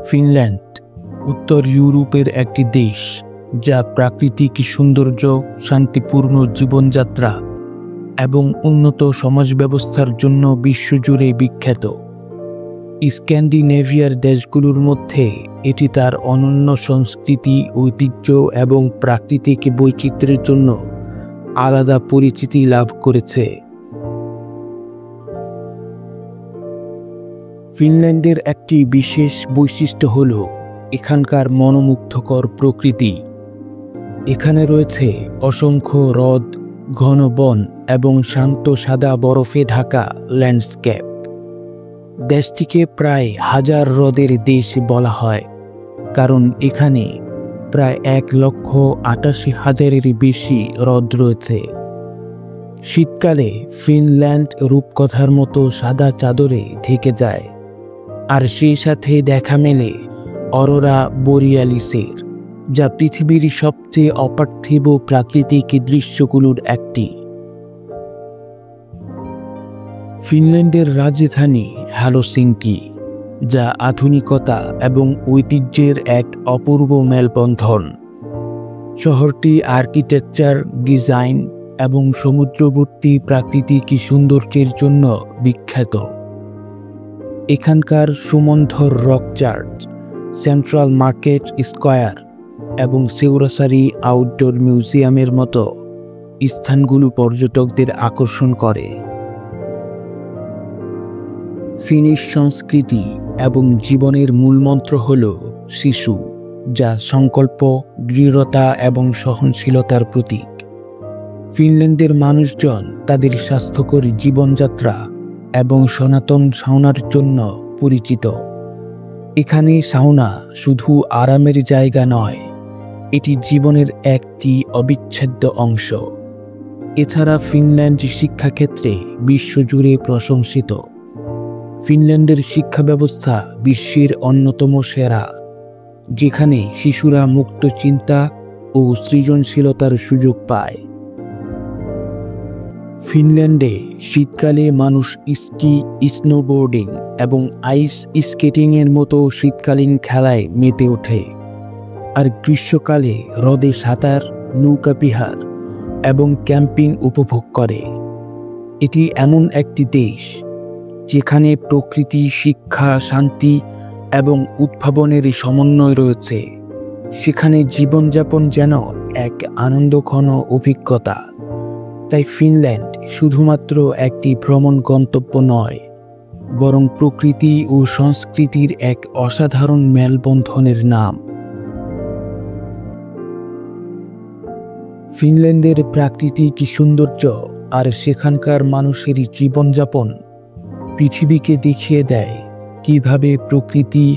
Finland উত্তর ইউরোপের একটি দেশ যা প্রাকৃতিক সৌন্দর্য, শান্তিপূর্ণ জীবনযাত্রা এবং উন্নত সমাজ ব্যবস্থার জন্য বিশ্বজুড়ে বিখ্যাত। স্ক্যান্ডিনেভিয়ার দেশগুলোর মধ্যে এটি তার অনন্য সংস্কৃতি, ঐতিহ্য এবং প্রাকৃতিক বৈচিত্র্যের জন্য আলাদা পরিচিতি লাভ করেছে। ফিনল্যান্ডের একটি বিশেষ বৈশিষ্ট্য হল এখানকার মনোমুগ্ধকর প্রকৃতি। এখানে রয়েছে অসংখ্য হ্রদ, ঘন বন এবং শান্ত সাদা বরফে ঢাকা ল্যান্ডস্কেপ। দেশটিকে প্রায় 1000 হ্রদের দেশ বলা হয়, কারণ এখানে প্রায় 1,88,000-এর বেশি হ্রদ রয়েছে। শীতকালে ফিনল্যান্ড রূপকথার মতো সাদা চাদরে ঢেকে যায়, আর সেই সাথে দেখা মেলে অরোরা বোরিয়ালিসের, যা পৃথিবীর সবচেয়ে অপার্থিব প্রাকৃতিক দৃশ্যগুলোর একটি। ফিনল্যান্ডের রাজধানী হেলসিঙ্কি, যা আধুনিকতা এবং ঐতিহ্যের এক অপূর্ব মেলবন্ধন। শহরটি আর্কিটেকচার, ডিজাইন এবং সমুদ্রবর্তী প্রাকৃতিক সৌন্দর্যের জন্য বিখ্যাত। এখানকার সুমন্ধর rock church, central market square এবং সেউরাসারি আউটডোর মিউজিয়ামের মতো স্থানগুলো পর্যটকদের আকর্ষণ করে। ফিনিশ সংস্কৃতি এবং জীবনের মূলমন্ত্র হল শিশু, যা সংকল্প, দৃঢ়তা এবং সহনশীলতার প্রতীক। ফিনল্যান্ডের মানুষজন তাদের স্বাস্থ্যকর জীবনযাত্রা এবং সনাতন সাউনার জন্য পরিচিত। এখানে সাউনা শুধু আরামের জায়গা নয়, এটি জীবনের একটি অবিচ্ছেদ্য অংশ। এছাড়া ফিনল্যান্ড শিক্ষাক্ষেত্রে বিশ্বজুড়ে প্রশংসিত। ফিনল্যান্ডের শিক্ষা ব্যবস্থা বিশ্বের অন্যতম সেরা, যেখানে শিশুরা মুক্ত চিন্তা ও সৃজনশীলতার সুযোগ পায়। ফিনল্যান্ডে শীতকালে মানুষ স্কি, স্নোবোর্ডিং এবং আইস স্কেটিংয়ের মতো শীতকালীন খেলায় মেতে ওঠে, আর গ্রীষ্মকালে হ্রদে সাঁতার, নৌকাবিহার এবং ক্যাম্পিং উপভোগ করে। এটি এমন একটি দেশ যেখানে প্রকৃতি, শিক্ষা, শান্তি এবং উদ্ভাবনের সমন্বয় রয়েছে। সেখানে জীবনযাপন যেন এক আনন্দঘন অভিজ্ঞতা। তাই ফিনল্যান্ড শুধুমাত্র একটি ভ্রমণ গন্তব্য নয়, বরং প্রকৃতি ও সংস্কৃতির এক অসাধারণ মেলবন্ধনের নাম। ফিনল্যান্ডের প্রাকৃতিক সৌন্দর্য আর সেখানকার মানুষের জীবনযাপন পৃথিবীকে দেখিয়ে দেয় কিভাবে প্রকৃতি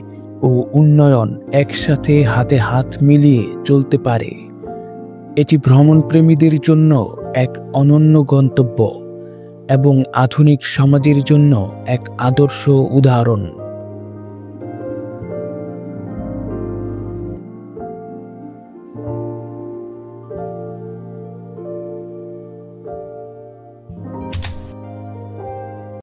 ও উন্নয়ন একসাথে হাতে হাত মিলিয়ে চলতে পারে। এটি ভ্রমণপ্রেমীদের জন্য এক অনন্য গন্তব্য এবং আধুনিক সমাজের জন্য এক আদর্শ উদাহরণ।